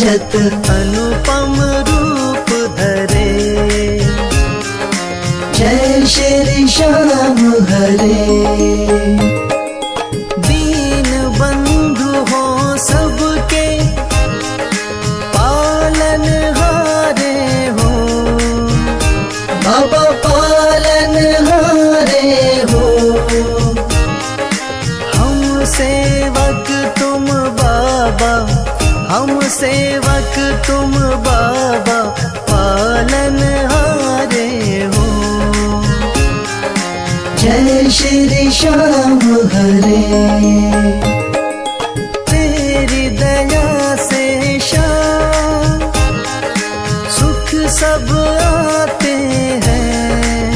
विराजत अनुपम रूप धरे। जय श्री श्याम हरे। दीन बंधु हो सबके पालन हारे हो, बाबा पालन हारे हो। हम सेवक तुम बाबा, हम सेवक तुम बाबा पालन हारे हो। जय श्री श्याम हरे। तेरी दया से श्याम सुख सब आते हैं,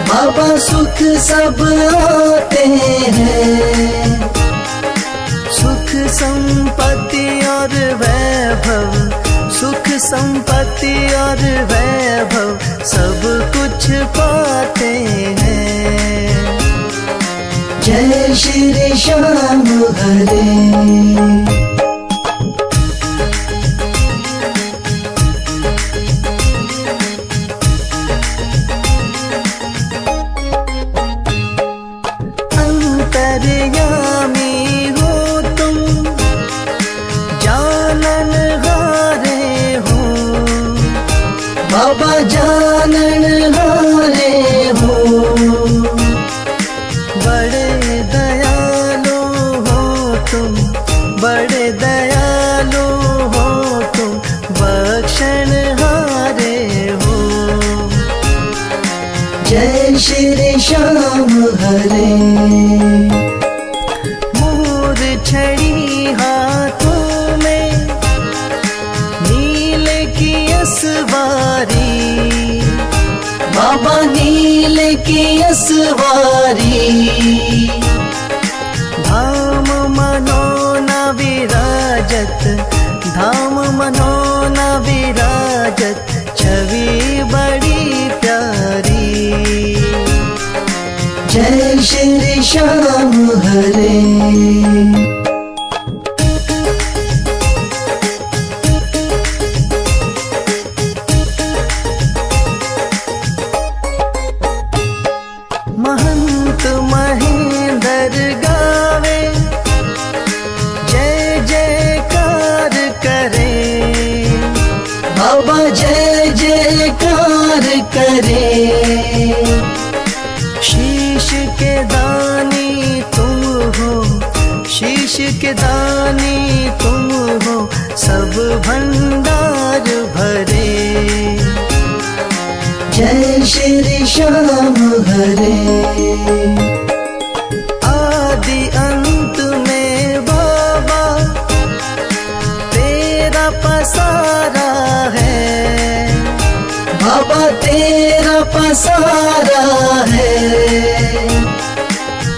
बाबा सुख सब आते हैं। सुख संपत्ति और वैभव, सुख संपत्ति और वैभव सब कुछ पाते हैं। जय श्री श्याम हरे। अंतर्यामी हो तुम, जानन हारे हो, बाबा जानन हारे हो। बड़े दयालु हो तुम, बड़े दयालु हो तुम, बख्शन हारे हो। जय श्री श्याम हरे। मोर छड़ी हाथों में, नीले की असवारी, बाबा नीले की असवारी। धाम मनोना विराजत, धाम मनोना विराजत, छवि बड़ी प्यारी। जय श्री श्याम हरे। महंत महेंद्र गावे, जय जयकार करे, बाबा जय जयकार करे। शीश के दानी तुम हो, शीश के दानी तुम हो, सब भंडार भरे। जय श्री श्याम हरे। आदि अंत में बाबा तेरा पसारा है, बाबा तेरा पसारा है।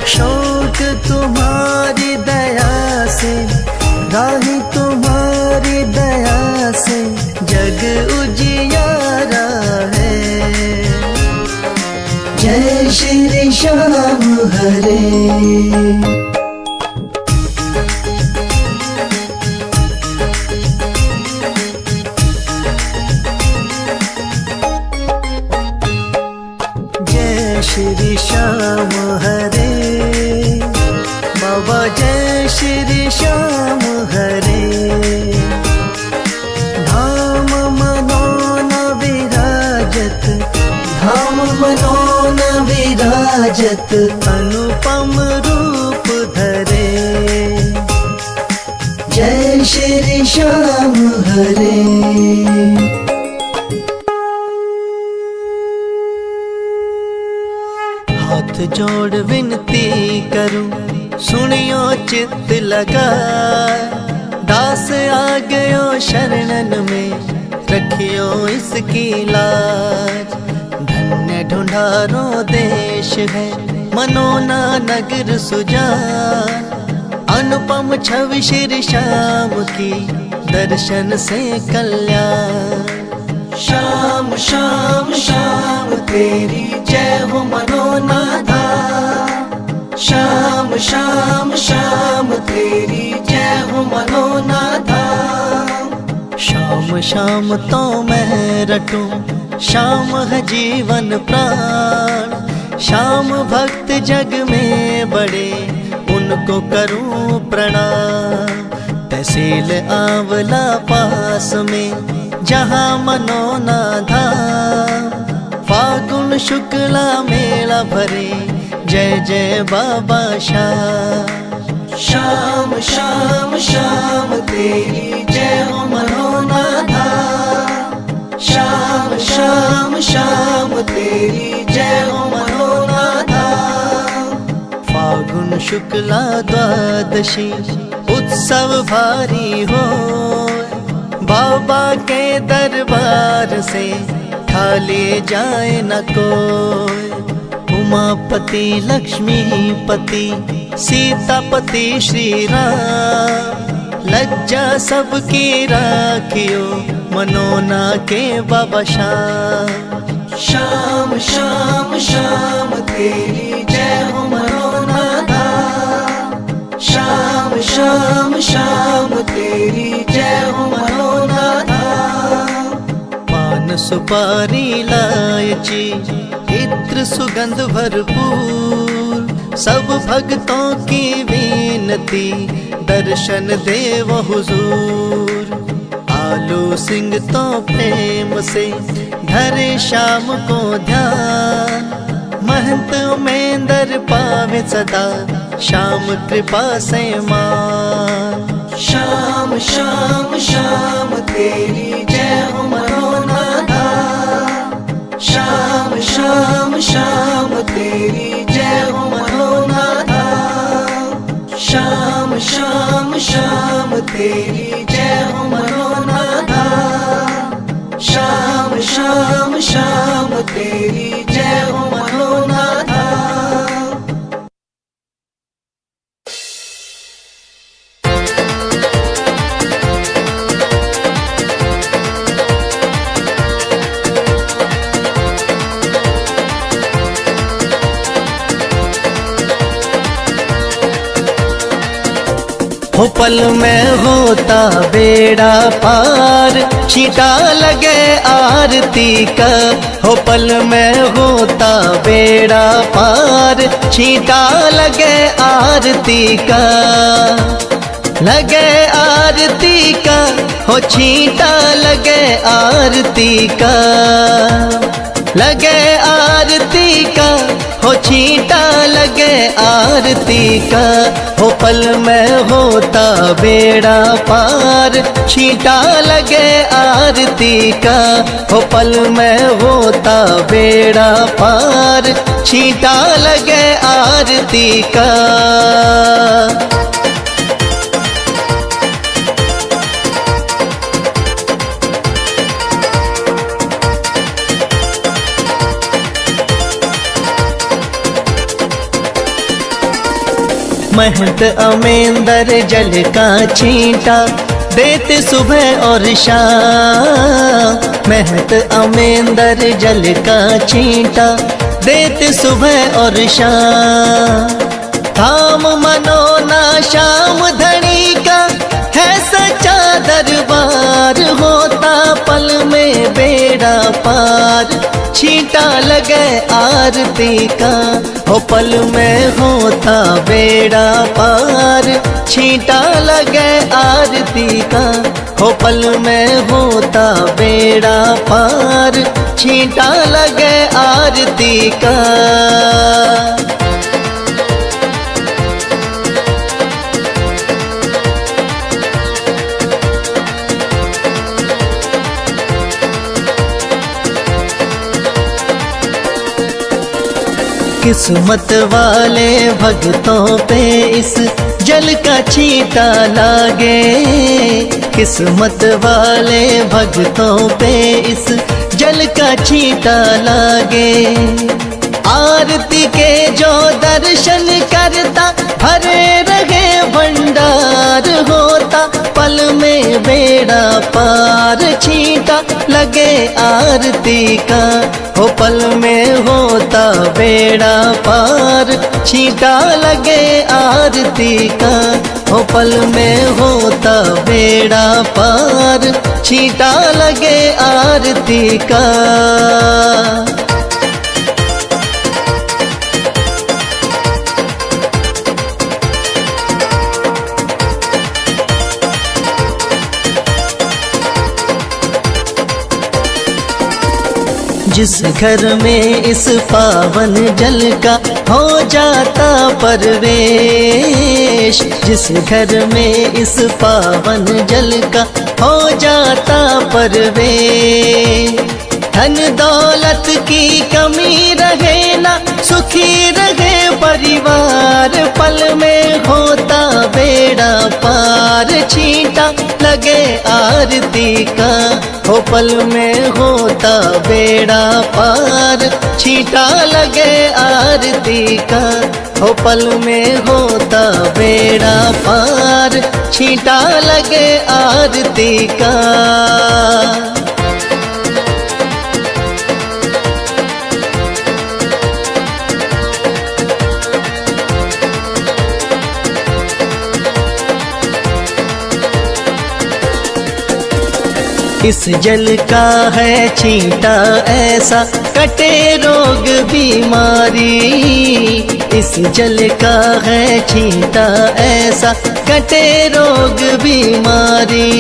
शौक तुम्हारी दया से, राही तुम्हारी दया से जग उजियारा है। जय श्री श्याम हरे। जय श्री श्याम हरे, बाबा जय श्री श्याम हरे। धाम मनोना विराजत, धाम मनोना विराजत, अनुपम रूप धरे। जय श्री श्याम हरे। हाथ जोड़ विनती करूं, सुनियो चित्त लगा, दास आ गयो शरणन में, रखियो इसकी लाज। धन्य ढूंढारो देश है, मनोना नगर सुजान, अनुपम छवि श्री श्याम की, दर्शन से कल्याण। श्याम श्याम श्याम तेरी जय हो मनोनाथा, श्याम श्याम श्याम तेरी जय हो मनोनाथा। शाम शाम तो मैं रटूं, शाम है जीवन प्राण। शाम भक्त जग में बड़े, उनको करूं प्रणाम। तहसील आंवला पास में, जहाँ मनोना धाम। फागुन शुक्ला मेला भरे, जय जय बाबा श्याम। श्याम श्याम श्याम तेरी जय हो मनोना धाम। श्याम श्याम श्याम तेरी जय हो मनोना धाम। फागुन शुक्ला द्वादशी उत्सव भारी हो, बाबा के दरबार से खाली जाए न कोई। उमापति लक्ष्मीपति सीतापति श्री राम, लज्जा सबकी राखियो मनोना के बाबा श्याम। श्याम श्याम श्याम तेरी जय हो मनोना धाम। श्याम श्याम श्याम तेरी जय हो मनोना धाम। पान सुपारी इलायची इत्र सुगंध भरपूर, सब भक्तों की विनती दर्शन देव हुजूर। आलू सिंह तो प्रेम से धरे शाम को ध्यान, महंत उमेंदर पावे सदा श्याम कृपा से मान। श्याम श्याम श्याम तेरी जय हो मनोना धाम। श्याम श्याम श्याम तेरी जय हो मनोना धाम। श्याम श्याम श्याम तेरी जय हो मनोना धाम। श्याम श्याम श्याम तेरी जय हो मनोना धाम। हो पल में होता बेड़ा पार, छींटा लगे आरती का। हो पल में होता बेड़ा पार, छींटा लगे आरती का। लगे आरती का, हो छींटा लगे आरती का। लगे आरती का, हो छींटा लगे आरती का। हो पल में होता बेड़ा पार, छींटा लगे आरती का। हो पल में होता बेड़ा पार, छींटा लगे आरती का। महंत अमेंदर जल का छींटा देते सुबह और शाम। महंत अमेंदर जल का छींटा देते सुबह और शाम। धाम मनोना श्याम धनी का है सच्चा दरबार, होता पल में बेड़ा पार, छींटा लगे आरती का। हो पल में होता बेड़ा पार, छींटा लगे आरती का। हो पल में होता बेड़ा पार, छींटा लगे आरती का। किस्मत वाले भक्तों पे इस जल का छींटा लागे। किस्मत वाले भक्तों पे इस जल का छींटा लागे। आरती के जो दर्शन करता भरे रहे भंडार, होता पल में बेड़ा पार, छींटा लगे आरती का, हो पल में होता बेड़ा पार। छींटा लगे आरती का, हो पल में होता बेड़ा पार। छींटा लगे आरती का। जिस घर में इस पावन जल का हो जाता परवेश, जिस घर में इस पावन जल का हो जाता परवेश। धन दौलत की कमी रहे ना, सुखी रहे परिवार। पल में होता बेड़ा पार। छींटा लगे आरती का, हो पल में होता बेड़ा पार। छींटा लगे आरती का, हो पल में होता बेड़ा पार। छींटा लगे आरती का। इस जल का है छींटा ऐसा, कटे रोग बीमारी। इस जल का है छींटा ऐसा, कटे रोग बीमारी।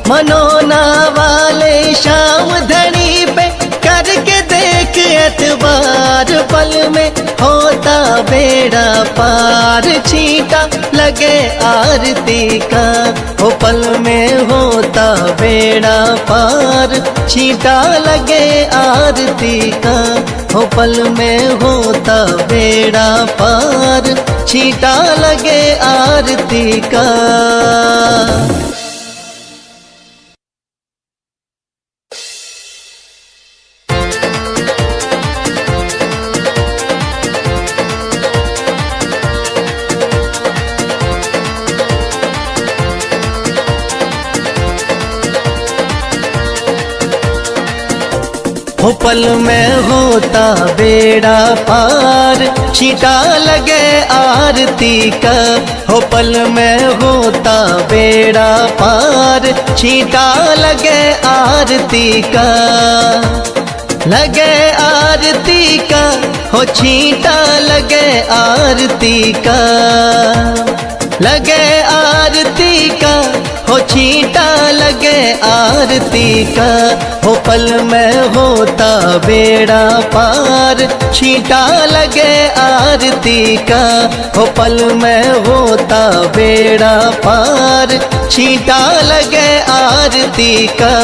मनोना वाले शाम धनी पे करके देख एतबार। पल में होता बेड़ा पार। छींटा लगे आरती का, हो पल में होता बेड़ा पार। छींटा लगे आरती का, हो पल में होता बेड़ा पार। छींटा लगे आरती का। हो पल में होता बेड़ा पार। छींटा लगे आरती का, हो पल में होता बेड़ा पार। छींटा लगे आरती का। लगे आरती का, हो छींटा लगे आरती का। लगे आरती का, हो छींटा लगे आरती का। हो पल में होता बेड़ा पार। छींटा लगे आरती का, हो पल में होता बेड़ा पार। छींटा लगे आरती का।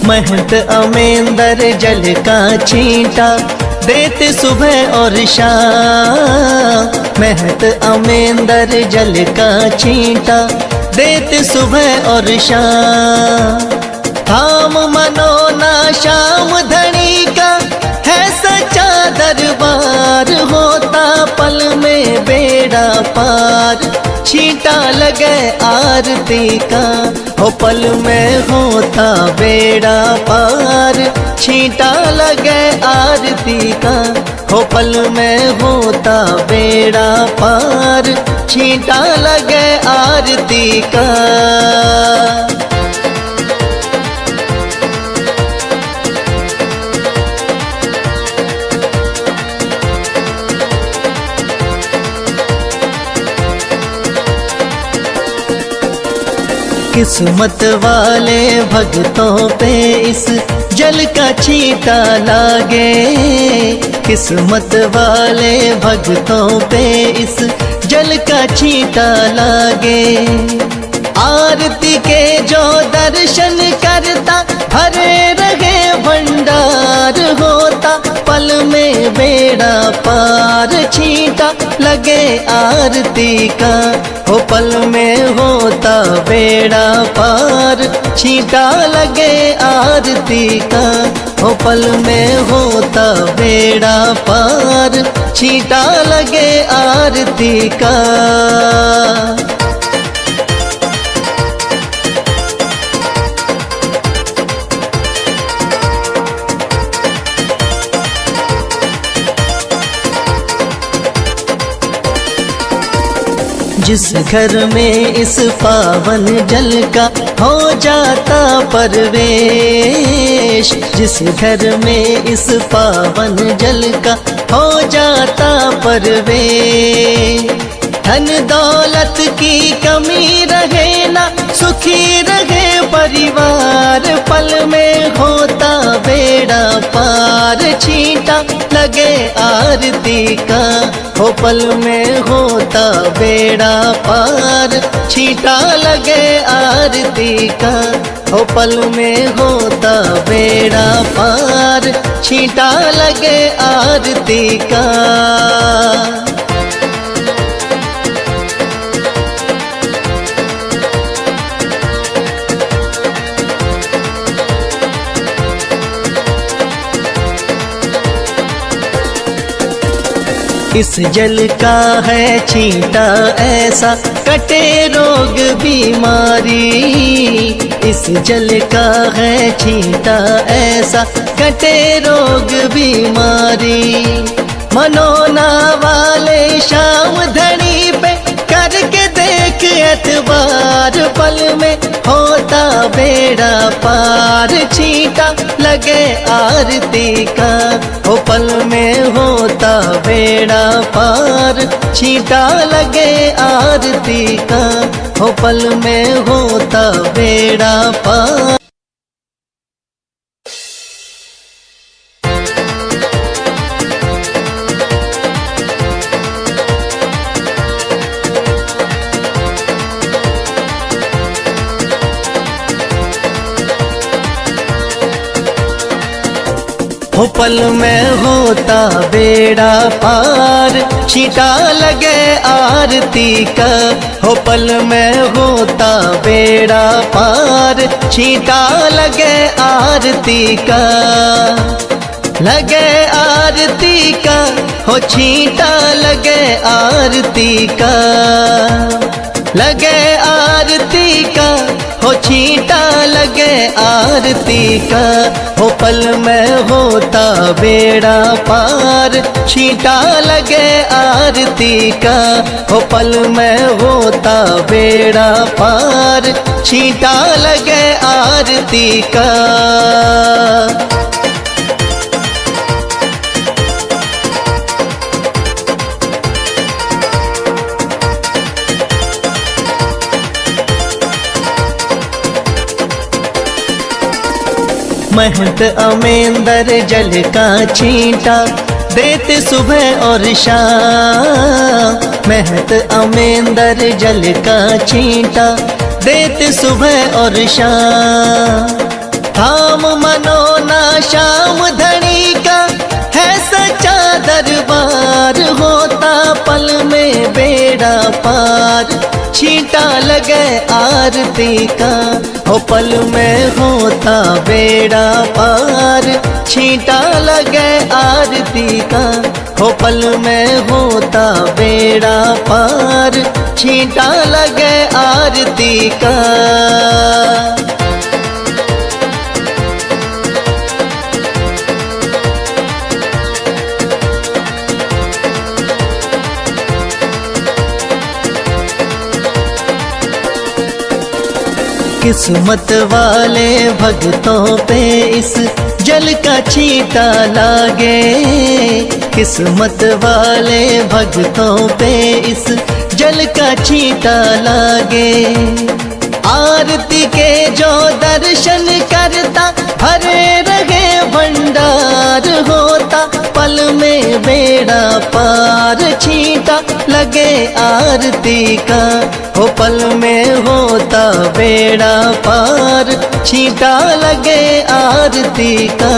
महंत अमेंदर जल का छींटा देते सुबह और शाम। महंत अमेंदर जल का छींटा देते सुबह और शाम। थाम मनोना शाम धनी का है सच्चा दरबार। होता पल में बेड़ा पार। छींटा लगे आरती का, हो पल में होता बेड़ा पार। छींटा लगे आरती का, हो पल में होता बेड़ा पार। छींटा लगे आरती का। किस्मत वाले भक्तों पे इस जल का छींटा लागे। किस्मत वाले भक्तों पे इस जल का छींटा लागे। आरती के जो दर्शन करता भरे रहे भंडार। होता पल में बेड़ा पार, छींटा लगे आरती का। हो पल में होता बेड़ा पार, छींटा लगे आरती का। हो पल में होता बेड़ा पार, छींटा लगे आरती का। जिस घर में इस पावन जल का हो जाता परवेश, जिस घर में इस पावन जल का हो जाता परवेश। धन दौलत की कमी रहे ना, सुखी रहे परिवार, पल में होता बेड़ा पार, छींटा लगे आरती का। हो पल में होता बेड़ा पार, छींटा लगे आरती का। हो पल में होता बेड़ा पार, छींटा लगे आरती का। इस जल का है छींटा ऐसा, कटे रोग बीमारी। इस जल का है छींटा ऐसा, कटे रोग बीमारी। मनोना वाले शाम धनी पे करके देख एतबार, पल में होता बेड़ा पार, छींटा लगे आरती का। हो पल में होता बेड़ा पार, छींटा लगे आरती का। हो पल में होता बेड़ा पार। हो पल में होता बेड़ा पार, छींटा लगे आरती का। हो पल में होता बेड़ा पार, छींटा लगे आरती का। लगे आरती का, हो छींटा लगे आरती का। लगे आरती का, हो छींटा लगे आरती का। हो पल में होता बेड़ा पार, छींटा लगे आरती का। हो पल में होता बेड़ा पार, छींटा लगे आरती का। महंत अमेंदर जल का छींटा देते सुबह और शाम। महंत अमेंदर जल का छींटा देते सुबह और शाम। धाम मनोना श्याम धनी का है सच्चा दरबार, होता पल में बेड़ा पार, छींटा लगे आरती का। हो पल में होता बेड़ा पार, छींटा लगे आरती का। हो पल में होता बेड़ा पार, छींटा लगे आरती का। किस्मत वाले भक्तों पे इस जल का छींटा लागे। किस्मत वाले भक्तों पे इस जल का छींटा लागे। आरती के जो दर्शन करता भरे रहे भंडार, होता पल में बेड़ा पार, छींटा लगे आरती का। हो पल में होता बेड़ा पार, छींटा लगे आरती का।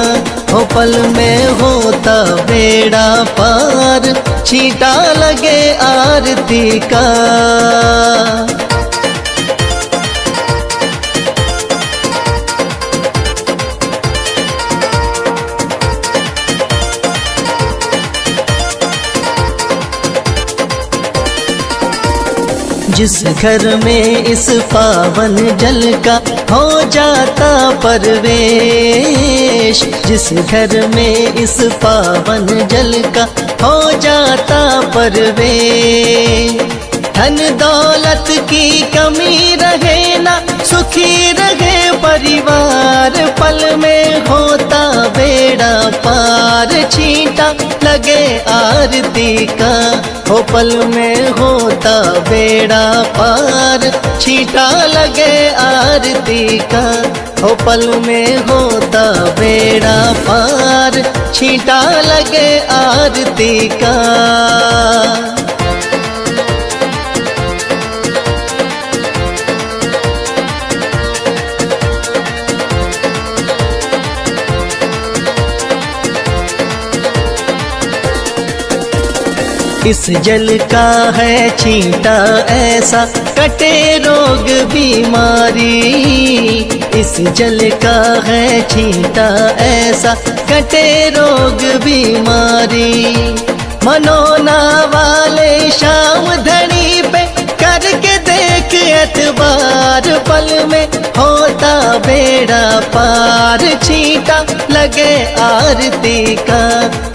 हो पल में होता बेड़ा पार, छींटा लगे आरती का। जिस घर में इस पावन जल का हो जाता परवेश, जिस घर में इस पावन जल का हो जाता परवेश, धन दौलत की कमी रहे ना, सुखी रहे परिवार, पल में होता बेड़ा पार, छींटा लगे आरती का। हो पल में होता बेड़ा पार, छींटा लगे आरती का। हो पल में होता बेड़ा पार, छींटा लगे आरती का। इस जल का है छींटा ऐसा, कटे रोग बीमारी। इस जल का है छींटा ऐसा, कटे रोग बीमारी। मनोना वाले शाम धनी पे करके देख एतबार, पल में होता बेड़ा पार, छींटा लगे आरती का।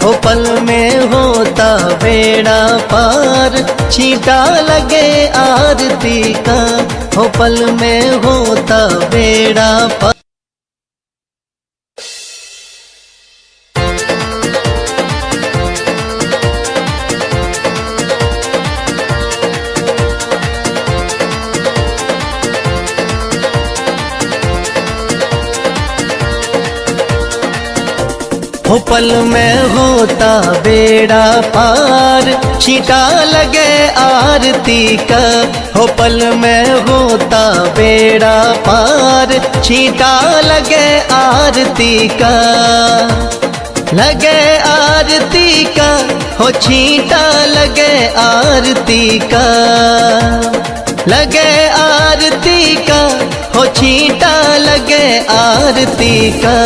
हो पल में होता बेड़ा पार, छींटा लगे आरती का। हो पल में होता बेड़ा पार। हो पल में होता बेड़ा पार, छींटा लगे आरती का। हो पल में होता बेड़ा पार, छींटा लगे आरती का। लगे आरती का, हो छींटा लगे आरती का। लगे आरती का, हो छींटा लगे आरती का।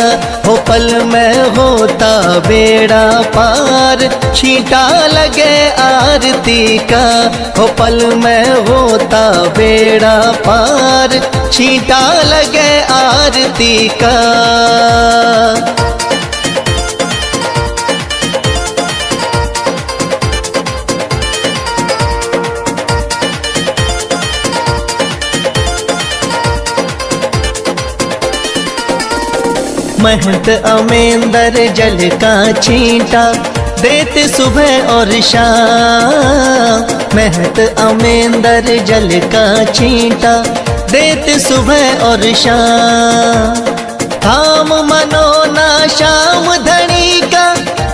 हो पल में होता बेड़ा पार, छींटा लगे आरती का। हो पल में होता बेड़ा पार, छींटा लगे आरती का। महंत अमेंदर जल का छींटा देते सुबह और शाम। महंत अमेंदर जल का छींटा देते सुबह और शाम। थाम मनोना शाम धनी का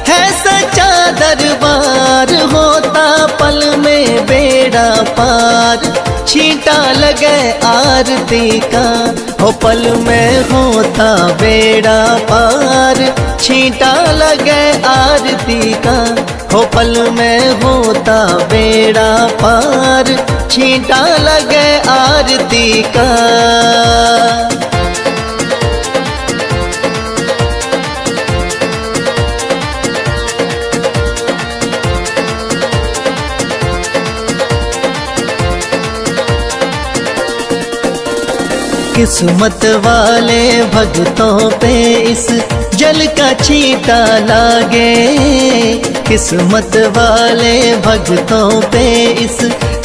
है सच्चा दरबार, होता पल में बेड़ा पार, छींटा लगे आरती का। हो पल में होता बेड़ा पार, छींटा लगे आरती का। हो पल में होता बेड़ा पार, छींटा लगे आरती का। किस्मत वाले भक्तों पे इस जल का छींटा लागे। किस्मत वाले भक्तों पे इस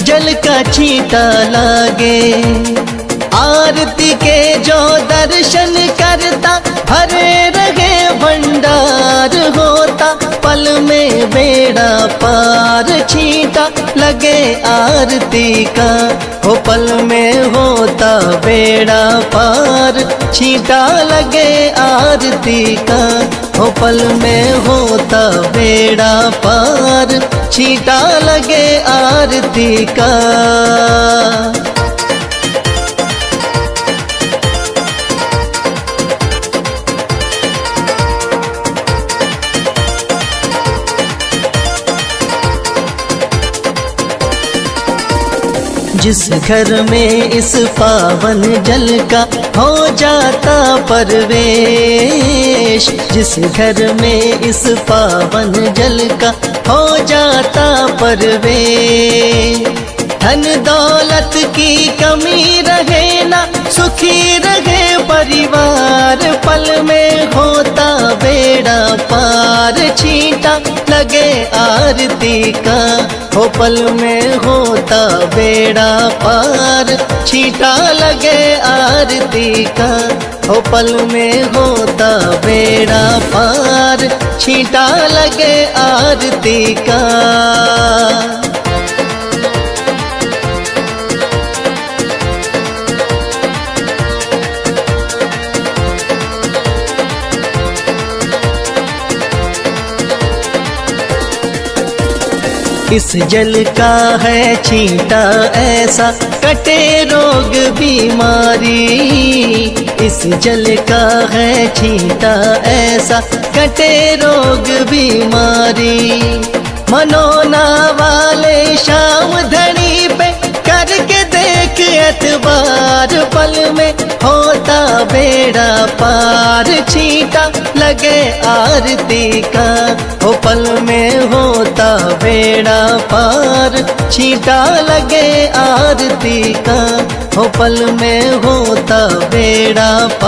जल का छींटा लागे। आरती के जो दर्शन करता भरे रहे भंडार, होता पल में बेड़ा पार, छींटा लगे आरती का। हो पल में होता बेड़ा पार, छींटा लगे आरती का। हो पल में होता बेड़ा पार, छींटा लगे आरती का। जिस घर में इस पावन जल का हो जाता परवेश, जिस घर में इस पावन जल का हो जाता परवेश। धन दौलत की कमी रहे ना, सुखी रहे परिवार, पल में होता बेड़ा पार। छींटा लगे आरती का, हो पल में होता बेड़ा पार। छींटा लगे आरती का, हो पल में होता बेड़ा पार। छींटा लगे आरती का। इस जल का है छींटा ऐसा, कटे रोग बीमारी। इस जल का है छींटा ऐसा, कटे रोग बीमारी। मनोना वाले शाम धनी पे करके देख एतबार, पल में होता बेड़ा पार। छींटा लगे आरती का, हो पल में होता बेड़ा पार। छींटा लगे आरती का, हो पल में होता बेड़ा पार।